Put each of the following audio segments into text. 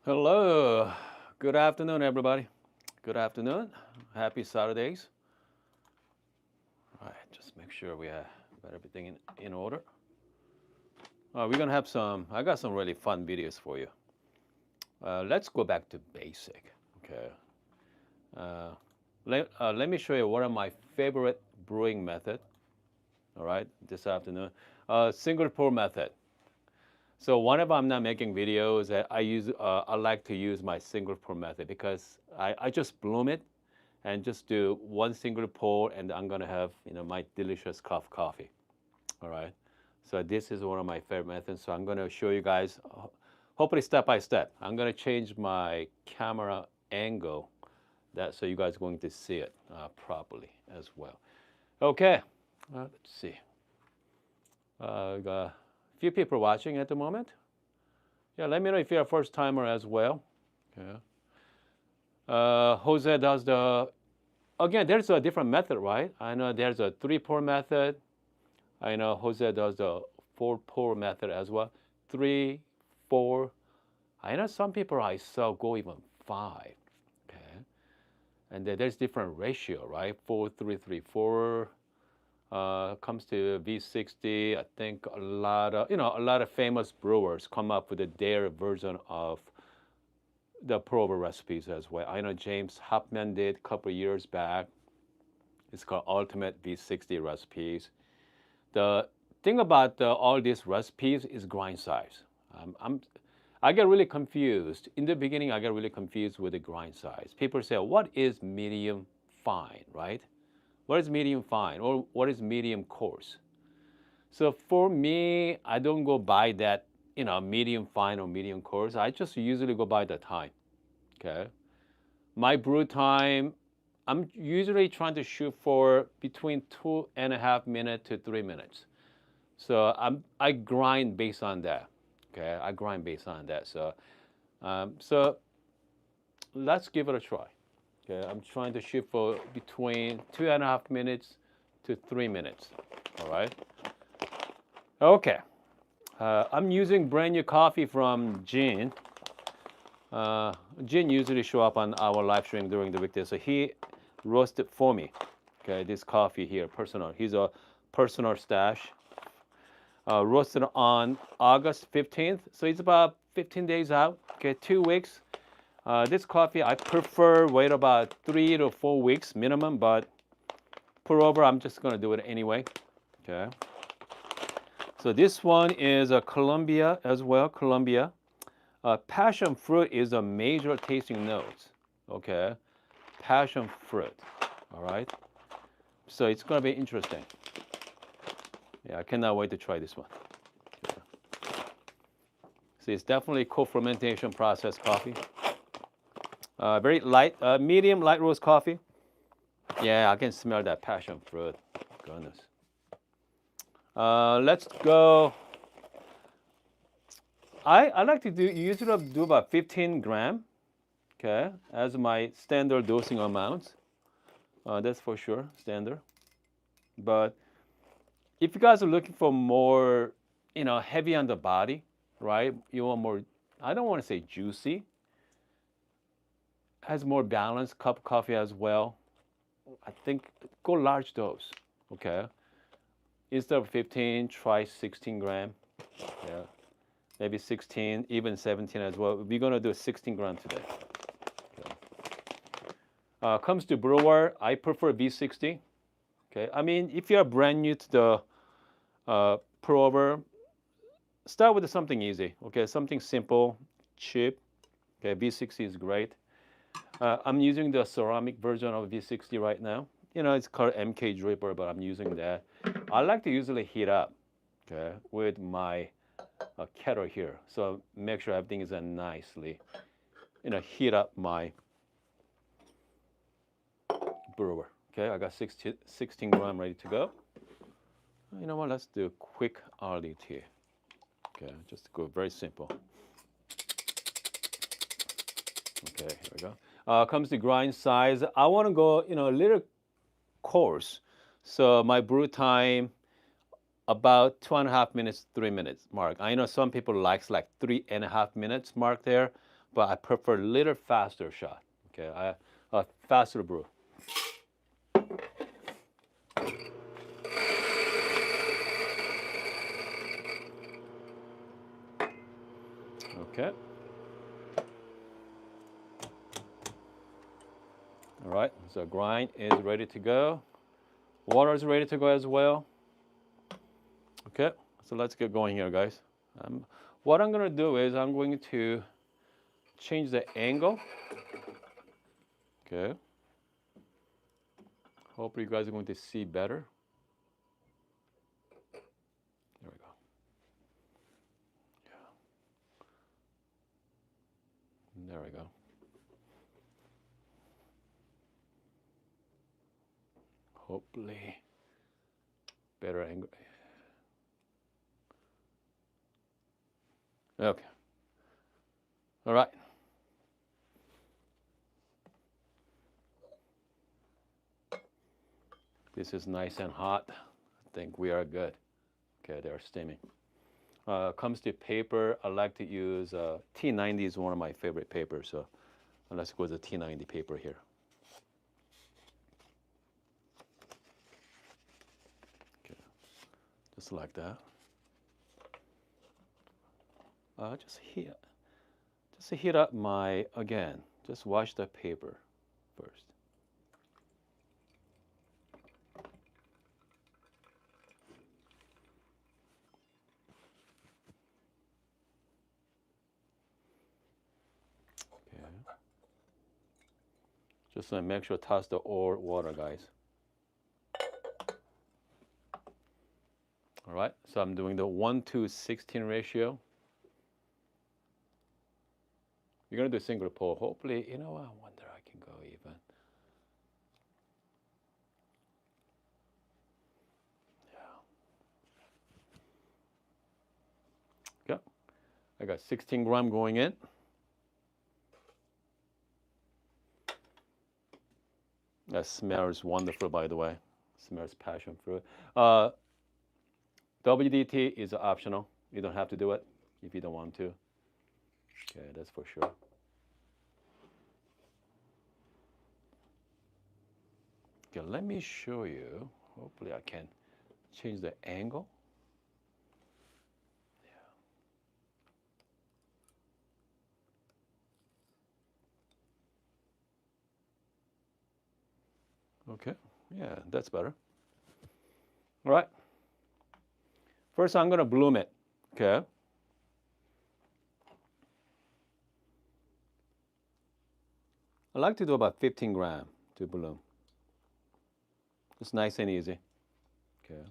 Hello. Good afternoon, everybody. Good afternoon. Happy Saturdays. All right, just make sure we have got everything in order. We're gonna have I got some really fun videos for you. Let's go back to basic. Okay. Uh, let me show you one of my favorite brewing method. All right, this afternoon. Single pour method. So whenever I'm not making videos, I like to use my single pour method because I just bloom it and just do one single pour, and I'm gonna have my delicious cup of coffee. All right. So this is one of my favorite methods. So I'm gonna show you guys, hopefully step by step. I'm gonna change my camera angle that so you guys are going to see it properly as well. Okay. Let's see. Got a few people watching at the moment. Yeah, let me know if you're a first timer as well. Yeah. Jose does again, there's a different method, right? I know there's a 3-pour method. I know Jose does the 4-pour method as well. 3, 4. I know some people I saw go even 5. Okay. And then there's different ratio, right? 4, 3, 3, 4. Comes to V60. I think a lot of famous brewers come up with their version of the pour-over recipes as well. I know James Hopman did a couple of years back. It's called Ultimate V60 recipes. The thing about all these recipes is grind size. I get really confused. In the beginning, I get really confused with the grind size. People say, what is medium fine, right? What is medium fine or what is medium coarse? So for me, I don't go by that, medium fine or medium coarse. I just usually go by the time, okay? My brew time, I'm usually trying to shoot for between 2.5 minutes to 3 minutes. So I grind based on that. Okay, I grind based on that. So let's give it a try. Okay, I'm trying to shoot for between 2.5 minutes to 3 minutes. All right. Okay. I'm using brand new coffee from Jin. Jin usually show up on our live stream during the weekday, so he roasted for me. Okay, this coffee here, personal. He's a personal stash. Roasted on August 15th, so it's about 15 days out. Okay, 2 weeks. This coffee I prefer wait about 3 to 4 weeks minimum, but pour over I'm just gonna do it anyway. Okay. So this one is a Colombia as well. Colombia. Passion fruit is a major tasting note. Okay, passion fruit. All right. So it's gonna be interesting. Yeah, I cannot wait to try this one. Yeah. So it's definitely co-fermentation process coffee. Very light, medium light roast coffee. Yeah, I can smell that passion fruit. Goodness. Let's go. I like to usually do about 15 gram, okay, as my standard dosing amount. That's for sure, standard. But if you guys are looking for more, heavy on the body, right? You want more, I don't want to say juicy, has more balanced cup of coffee as well. I think go large dose, okay? Instead of 15, try 16 gram. Yeah, maybe 16, even 17 as well. We're gonna do 16 gram today. Okay. Comes to brewer, I prefer V60. Okay, I mean if you're brand new to the pour over, start with something easy. Okay, something simple, cheap. Okay, V60 is great. I'm using the ceramic version of V60 right now. It's called MK Dripper, but I'm using that. I like to usually heat up, okay, with my kettle here. So make sure everything is nicely, heat up my brewer. Okay, I got 16 gram ready to go. You know what? Let's do a quick RDT. Okay, just go very simple. Okay, here we go. Comes to grind size. I want to go, a little coarse. So my brew time about 2.5 minutes, 3 minutes mark. I know some people likes like 3.5 minutes mark there, but I prefer a little faster shot. Okay, a faster brew. Okay. All right, so grind is ready to go. Water is ready to go as well. Okay, so let's get going here, guys. What I'm gonna do is I'm going to change the angle. Okay. Hope you guys are going to see better. There we go. Yeah. There we go. Hopefully, better angle. Okay. All right. This is nice and hot. I think we are good. Okay, they're steaming. Comes to paper, I like to use T90 is one of my favorite papers. So let's go with the T90 paper here. Okay, just like that. Just heat up my, again, just wash the paper first. Okay. Just make sure to toss the old water, guys. All right, so I'm doing the 1:16 ratio. You're gonna do a single pour. Hopefully, you know, I wonder I can go even. Yeah. Okay. I got 16 gram going in. That smells wonderful, by the way. Smells passion fruit. WDT is optional. You don't have to do it if you don't want to. Okay, that's for sure. Okay, let me show you. Hopefully I can change the angle. Yeah. Okay, yeah, that's better. All right. First, I'm gonna bloom it. Okay. I like to do about 15 gram to bloom. It's nice and easy. Okay.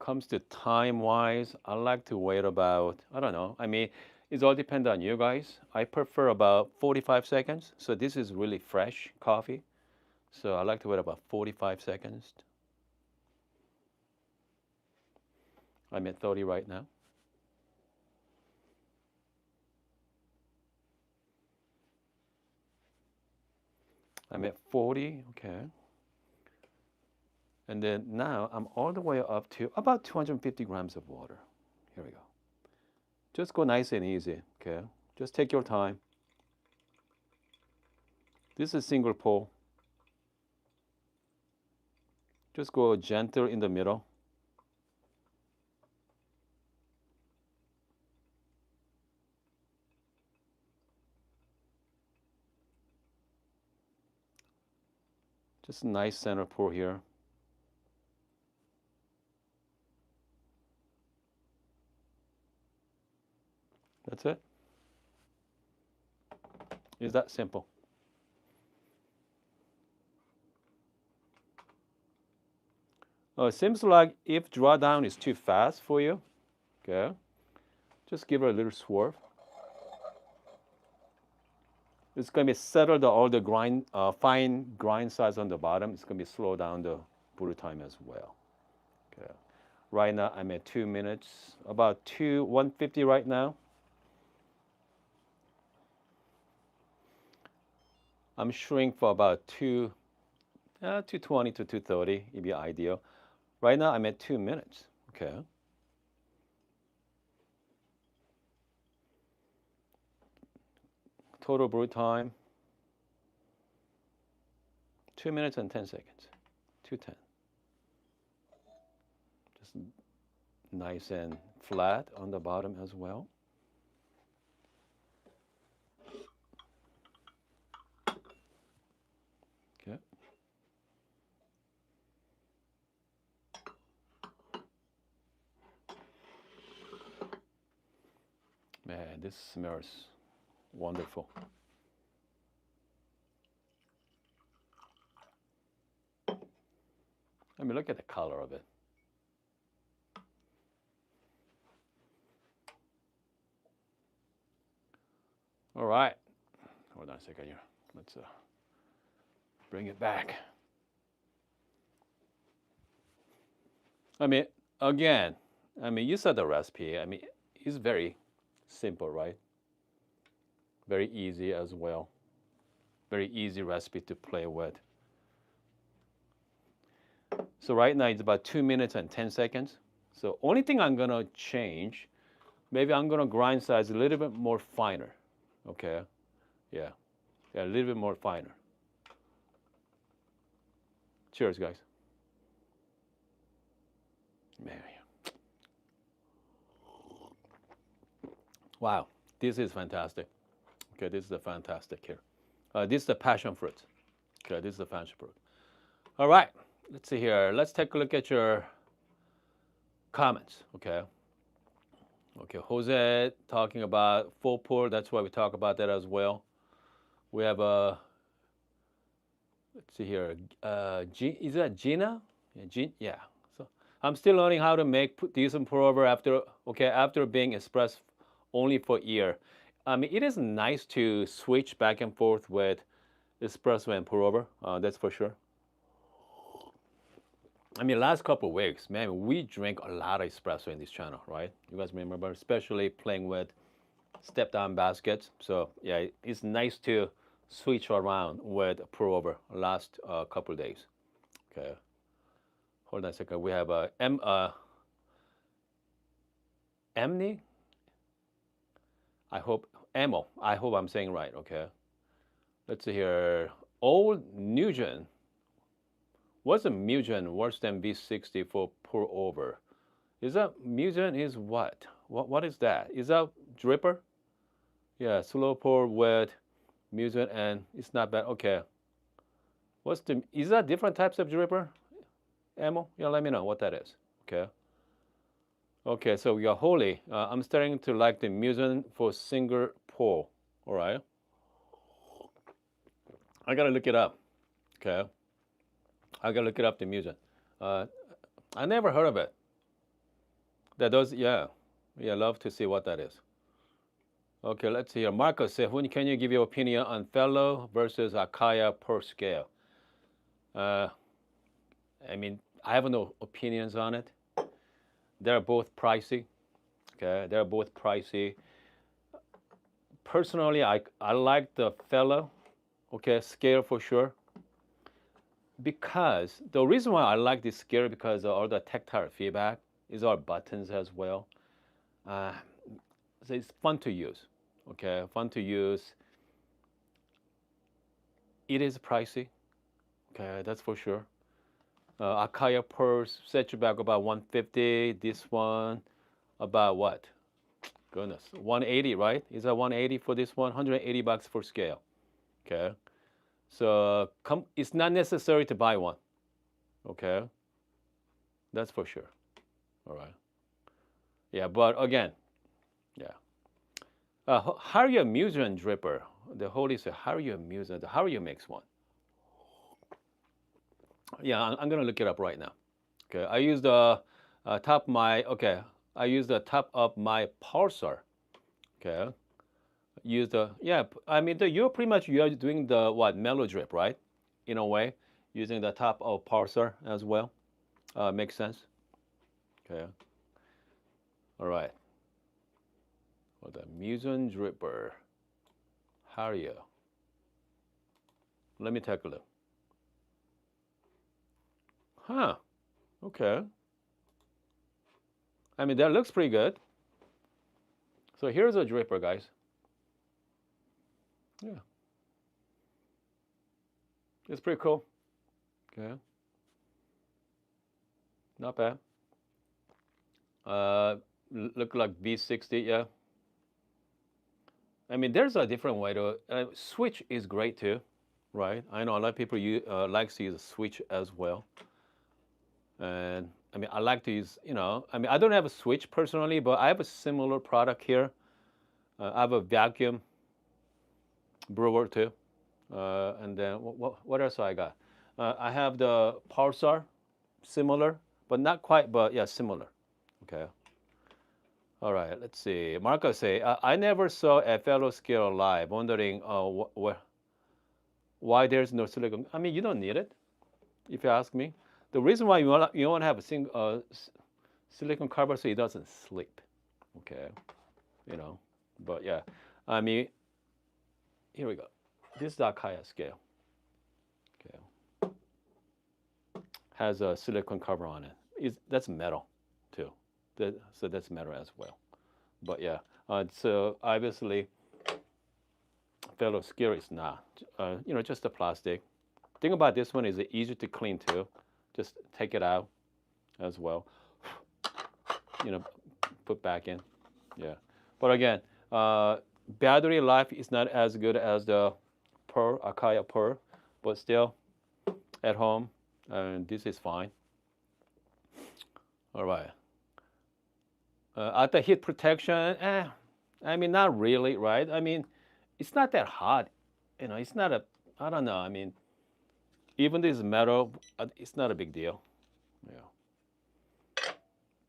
Comes to time wise, I like to wait about, I don't know. I mean, it all depends on you guys. I prefer about 45 seconds. So this is really fresh coffee. So I like to wait about 45 seconds. I'm at 30 right now. I'm at 40, okay. And then now I'm all the way up to about 250 grams of water. Here we go. Just go nice and easy, okay? Just take your time. This is single pour. Just go gentle in the middle. Just nice center pour here. That's it. It's that simple. It seems like if drawdown is too fast for you, okay, just give it a little swerve. It's going to be settled all the grind, fine grind size on the bottom. It's going to be slow down the brew time as well. Okay. Right now I'm at 2 minutes, about 150 right now. I'm shooting for about 220 to 230. It'd be ideal. Right now I'm at 2 minutes. Okay. Total brew time 2 minutes and 10 seconds. 2:10. Just nice and flat on the bottom as well. Okay. Man, this smells wonderful. I mean, look at the color of it. All right. Hold on a second here. Let's bring it back. I mean, again, I mean, you saw the recipe. I mean, it's very simple, right? Very easy as well. Very easy recipe to play with. So right now it's about 2 minutes and 10 seconds. So only thing I'm gonna change, maybe I'm gonna grind size a little bit more finer. Okay, yeah, a little bit more finer. Cheers, guys. Man. Wow, this is fantastic. Okay, this is the fantastic here. This is the passion fruit. Okay, this is the passion fruit. All right, let's see here. Let's take a look at your comments. Okay. Okay, Jose talking about full pour. That's why we talk about that as well. We have a, let's see here. Is that Gina? Yeah, yeah. So I'm still learning how to make decent pour over after being espresso only for a year. I mean, it is nice to switch back and forth with espresso and pour over. That's for sure. I mean, last couple of weeks, man, we drank a lot of espresso in this channel, right? You guys remember, especially playing with step-down baskets. So yeah, it's nice to switch around with pour over last couple of days. Okay, hold on a second. We have Emni. I hope Emo. I hope I'm saying right. Okay, let's see here. Old Nugent. What's a Mugen worse than V60 for pour over? Is that Mugen is what? What is that? Is that dripper? Yeah, slow pour with Mugen and it's not bad. Okay. Is that different types of dripper? Ammo? Yeah, let me know what that is. Okay. Okay, so we got Holy. I'm starting to like the Mugen for single pour. All right. I gotta look it up. Okay. I gotta look it up, the Mugen. I never heard of it. That does, yeah. Yeah, love to see what that is. Okay, let's see here. Marcos said, when can you give your opinion on Fellow versus Akaya per scale? I mean, I have no opinions on it. They're both pricey. Okay, they're both pricey. Personally, I like the Fellow, okay, scale for sure. Because the reason why I like this scale because of all the tactile feedback is our buttons as well. So it's fun to use. Okay, fun to use. It is pricey. Okay, that's for sure. Akaya Purse set you back about 150. This one about what? Goodness, 180, right? Is that 180 for this one? 180 bucks for scale. Okay, so it's not necessary to buy one. Okay, that's for sure. All right. Yeah, but again, yeah. How are you a Mugen dripper? The Holy said, how are you a Mugen? How are you makes one? Yeah, I'm gonna look it up right now. Okay, I use the top my. Okay, I use the top of my parser. Okay, use the yeah. I mean, you're pretty much you're doing the what mellow drip, right? In a way, using the top of parser as well. Makes sense. Okay. All right. Well, the Musen dripper. How are you? Let me take a look. Huh. Okay. I mean, that looks pretty good. So here's a dripper, guys. Yeah, it's pretty cool. Okay, not bad. Uh, look like V60. Yeah. I mean, there's a different way to switch is great too, right? I know a lot of people like to use a switch as well, and I mean, I like to use, I mean, I don't have a switch personally, but I have a similar product here. I have a vacuum brewer too, and then what else I got? I have the pulsar, similar, but not quite, but yeah, similar. Okay. All right. Let's see. Marco say, I never saw a fellow scale live. Wondering why there's no silicon. I mean, you don't need it, if you ask me. The reason why you want to have a silicon carbide so it doesn't slip. Okay. You know. But yeah, I mean, here we go. This is the Akaya scale. Okay. Has a silicon cover on it. That's metal, too. So that's metal as well. But yeah, so obviously, fellow scale is not. Just the plastic. Thing about this one is it's easy to clean too. Just take it out as well. Put back in. Yeah. But again, battery life is not as good as the Akaya Pearl, but still, at home, this is fine. All right. At the heat protection, I mean, not really, right? I mean, it's not that hot. It's not I don't know. I mean, even this metal, it's not a big deal. Yeah.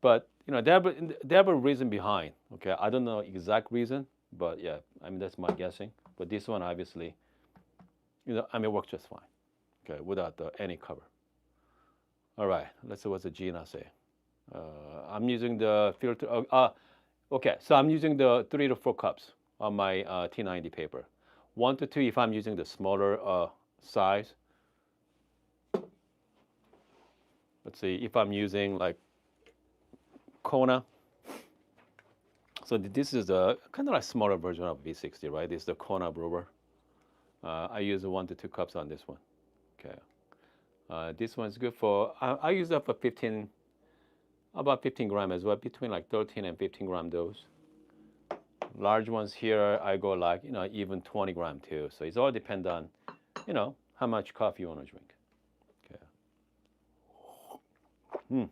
But, there have a reason behind. Okay. I don't know exact reason, but yeah, I mean, that's my guessing. But this one, obviously, I mean, it works just fine. Okay. Without any cover. All right. Let's see what the Gina say. I'm using the filter. Okay, so I'm using the 3 to 4 cups on my T90 paper. 1 to 2 if I'm using the smaller size. Let's see if I'm using like Kona. So this is the kind of like smaller version of V60, right? This is the Kona brewer. I use 1 to 2 cups on this one. Okay. This one's good for. I use that for about 15 gram as well, between like 13 and 15 gram dose. Large ones here, I go like, even 20 gram too. So it's all depend on, how much coffee you want to drink. Okay.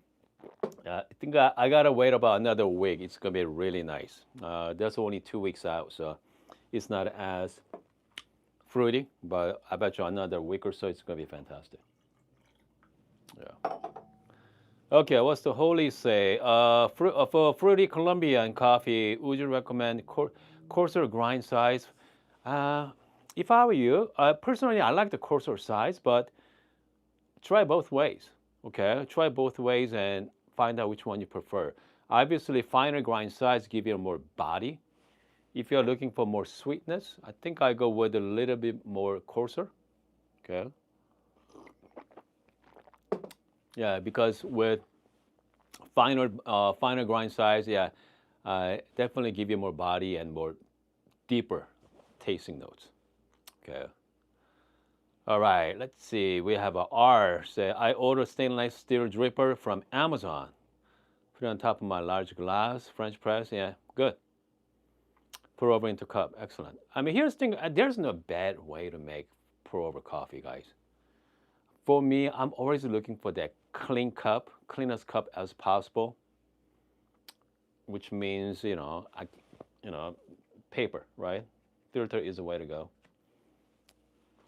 I think I gotta wait about another week. It's gonna be really nice. That's only 2 weeks out, so it's not as fruity, but I bet you another week or so it's gonna be fantastic. Yeah. Okay, what's the Holy say? For fruity Colombian coffee, would you recommend coarser grind size? If I were you, personally, I like the coarser size, but try both ways. Okay, try both ways and find out which one you prefer. Obviously, finer grind size give you more body. If you're looking for more sweetness, I think I go with a little bit more coarser. Okay. Yeah, because with finer grind size, yeah, definitely give you more body and more deeper tasting notes. Okay. All right, let's see. We have a R. Say, I ordered stainless steel dripper from Amazon. Put it on top of my large glass, French press. Yeah, good. Pour over into cup. Excellent. I mean, here's the thing. There's no bad way to make pour over coffee, guys. For me, I'm always looking for that clean cup, cleanest cup as possible, which means, paper, right? Filter is the way to go.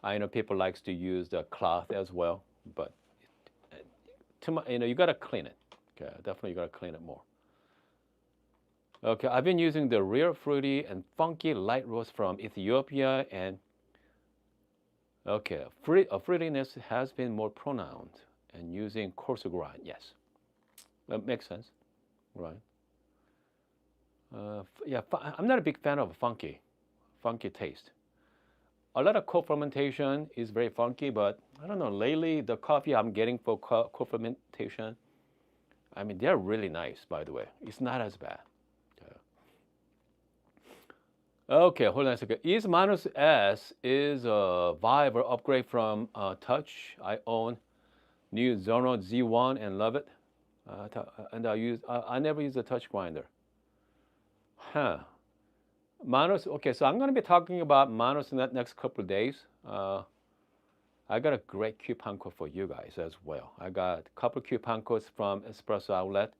I know people likes to use the cloth as well, but you gotta clean it. Okay, definitely you gotta clean it more. Okay, I've been using the real fruity and funky light roast from Ethiopia, and okay, fruitiness has been more pronounced, and using coarser grind. Yes, that makes sense, right? Yeah, I'm not a big fan of funky taste. A lot of co-fermentation is very funky, but I don't know. Lately, the coffee I'm getting for co-fermentation, I mean, they're really nice, by the way. It's not as bad. Okay, hold on a second. Is minus S is a viable upgrade from Touch. I own new Zono Z1 and love it. And I never use a touch grinder. Huh. Manos, okay, so I'm going to be talking about Manos in that next couple of days. I got a great coupon code for you guys as well. I got a couple of coupon codes from Espresso Outlet.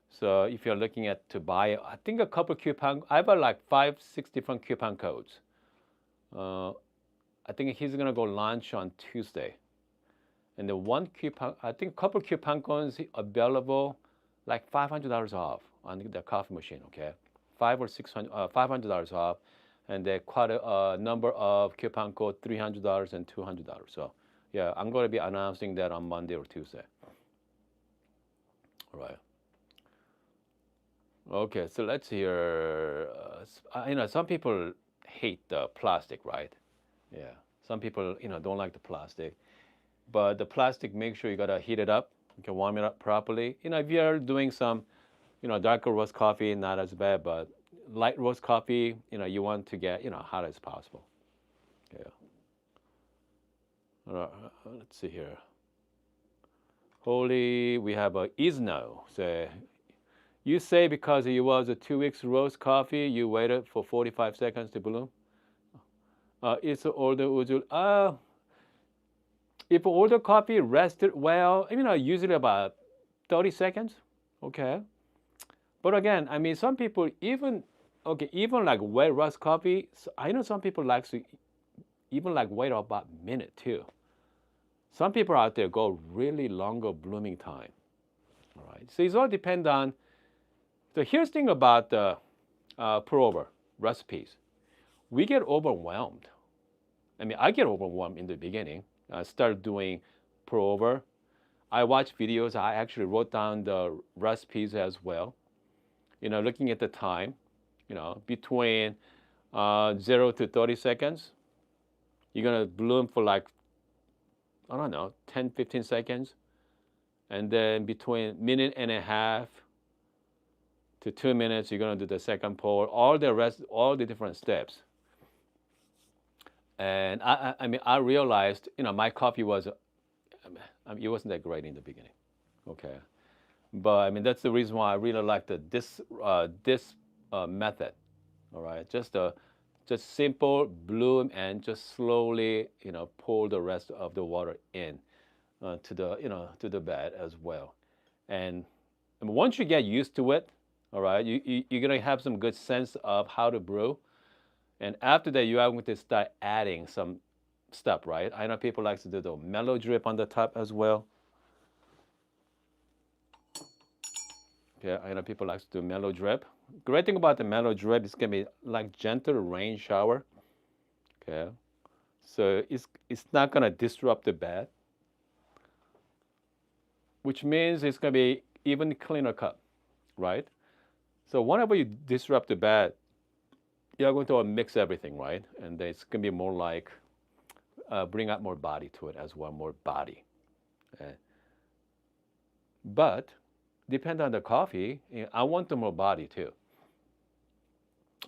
So if you're looking at to buy, I think a couple of coupon, I have like 5, 6 different coupon codes. I think he's going to go launch on Tuesday. And the one coupon, I think a couple of coupon codes available, like $500 off on the coffee machine, okay? $500 off, and there quite a number of coupon code, $300 and $200. So yeah, I'm going to be announcing that on Monday or Tuesday. All right. Okay, so let's hear. Some people hate the plastic, right? Yeah, some people don't like the plastic, but the plastic, make sure you gotta heat it up. You can warm it up properly. If you're doing some darker roast coffee, not as bad, but light roast coffee, you want to get, hot as possible. Yeah. All right, let's see here. Holy, we have a Isno. So, you say because it was a 2 weeks roast coffee, you waited for 45 seconds to bloom? It's older ujul. If older coffee rested well, usually about 30 seconds, okay. But again, I mean, some people even like wet roast coffee. So I know some people like to even like wait about a minute too. Some people out there go really longer blooming time. All right. So it's all depend on. So here's the thing about the pour-over recipes. We get overwhelmed. I mean, I get overwhelmed in the beginning. I started doing pour-over. I watched videos. I actually wrote down the recipes as well. Looking at the time, between 0 to 30 seconds. You're going to bloom for like, I don't know, 10, 15 seconds. And then between minute and a half to 2 minutes, you're going to do the second pour, all the different steps. And I realized, my coffee it wasn't that great in the beginning, okay. But I mean, that's the reason why I really like this method, all right. Just simple bloom and just slowly, pour the rest of the water in to the bed as well. And once you get used to it, all right, you're gonna have some good sense of how to brew. And after that, you are going to start adding some stuff, right? I know people like to do the mellow drip on the top as well. Yeah, I know people like to do mellow drip. Great thing about the mellow drip is gonna be like gentle rain shower. Okay, so it's not gonna disrupt the bed, which means it's gonna be even cleaner cup, right? So whenever you disrupt the bed, you're going to mix everything, right? And it's gonna be more like bring out more body to it as well, more body. But depend on the coffee, I want the more body too,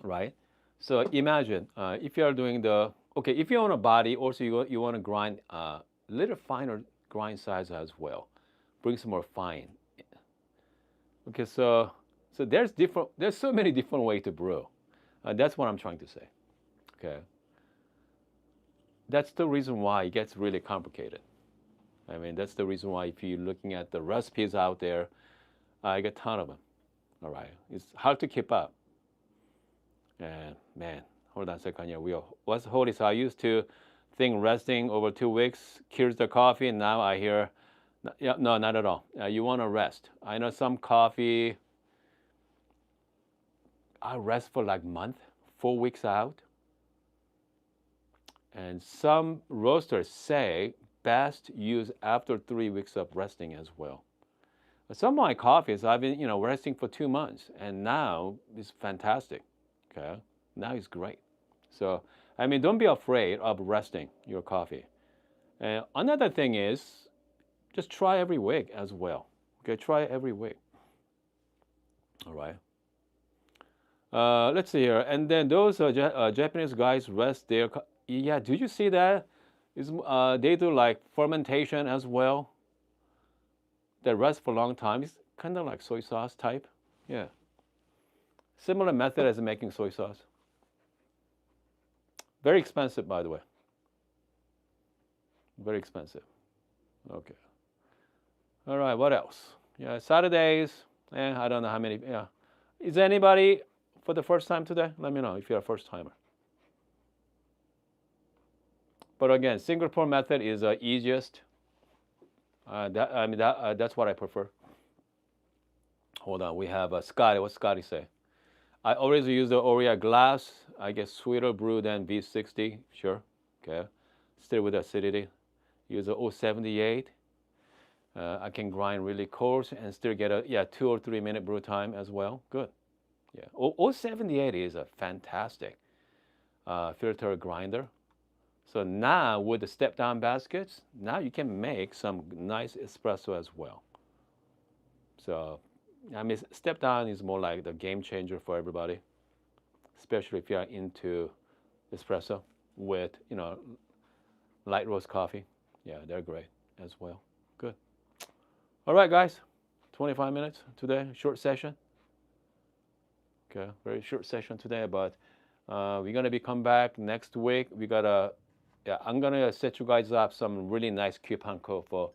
right? So imagine if you are doing if you want a body, also you want to grind a little finer grind size as well, bring some more fine. Okay, so there's so many different ways to brew. That's what I'm trying to say. Okay, that's the reason why it gets really complicated. I mean, that's the reason why if you're looking at the recipes out there, I get a ton of them. All right, it's hard to keep up. And man, hold on a second here. What's holy? So I used to think resting over 2 weeks cures the coffee, and now I hear, no, not at all. You want to rest. I know some coffee, I rest for like a month, 4 weeks out. And some roasters say best use after 3 weeks of resting as well. Some of my coffees, I've been, resting for 2 months, and now it's fantastic. Okay, now it's great. So, I mean, don't be afraid of resting your coffee. And another thing is, just try every week as well. Okay, try every week. All right. Let's see here. And then those Japanese guys rest their. Yeah, did you see that? They do like fermentation as well. That rest for a long time. It's kind of like soy sauce type. Yeah. Similar method as making soy sauce. Very expensive, by the way. Very expensive. Okay. All right. What else? Yeah, Saturdays. I don't know how many. Yeah. Is anybody for the first time today? Let me know if you're a first timer. But again, single pour method is easiest. That's what I prefer. Hold on, we have Scotty. What's Scotty say? I always use the Oreo glass. I get sweeter brew than V60. Sure. Okay. Still with acidity. Use a 078. I can grind really coarse and still get a 2 or 3 minute brew time as well. Good. Yeah. 078 is a fantastic filter grinder. So now with the step down baskets, now you can make some nice espresso as well. So I mean, step down is more like the game changer for everybody, especially if you are into espresso with, light roast coffee. Yeah, they're great as well. Good. All right, guys, 25 minutes today, short session. Okay, very short session today, but we're gonna be come back next week. I'm gonna set you guys up some really nice coupon code for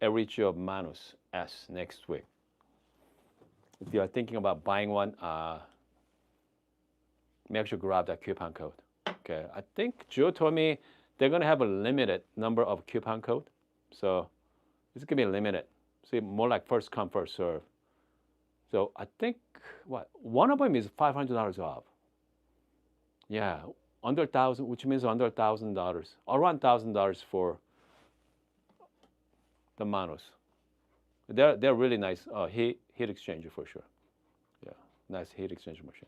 Ericio of Manus S next week. If you are thinking about buying one, make sure to grab that coupon code. Okay, I think Joe told me they're gonna have a limited number of coupon code, so it's gonna be limited. See, more like first come first serve. So I think one of them is $500 off. Yeah, under 1,000, which means under $1,000, around $1,000 for the Manus. They're really nice heat exchanger for sure. Yeah, nice heat exchanger machine.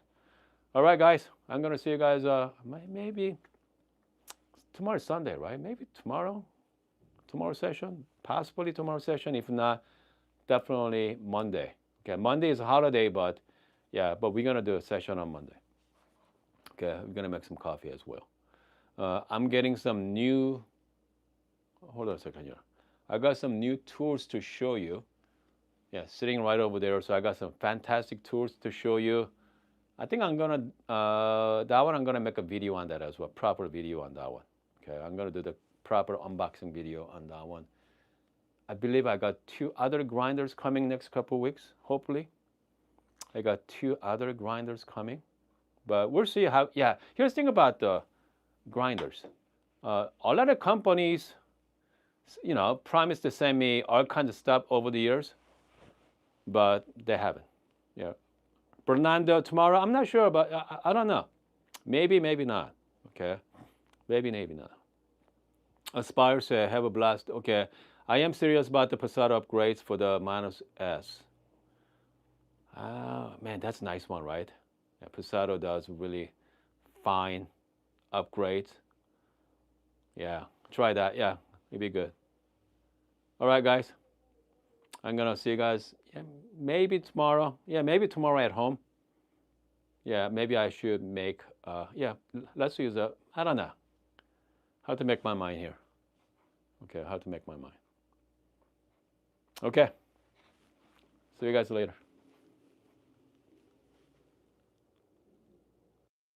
All right, guys, I'm gonna see you guys maybe tomorrow Sunday, right? Maybe tomorrow session, possibly tomorrow session. If not, definitely Monday. Okay, Monday is a holiday, but we're gonna do a session on Monday. Okay, we're gonna make some coffee as well. I'm getting some new. Hold on a second here. I got some new tools to show you. Yeah, sitting right over there. So I got some fantastic tools to show you. I think I'm gonna that one. I'm gonna make a video on that as well. Proper video on that one. Okay, I'm gonna do the proper unboxing video on that one. I believe I got 2 other grinders coming next couple weeks. Hopefully, I got 2 other grinders coming. But we'll see how. Yeah, here's the thing about the grinders. A lot of companies, promise to send me all kinds of stuff over the years, but they haven't. Yeah, Fernando tomorrow. I'm not sure, but I don't know. Maybe not. Okay, maybe not. Aspire say have a blast. Okay, I am serious about the Passado upgrades for the Manus S. Man, that's a nice one, right? Yeah, Passado does really fine upgrades. Yeah, try that. Yeah, it'd be good. All right, guys. I'm gonna see you guys. Yeah, maybe tomorrow. Yeah, maybe tomorrow at home. Yeah, maybe I should make. Let's use a. I don't know how to make my mind here. Okay, how to make my mind. Okay. See you guys later.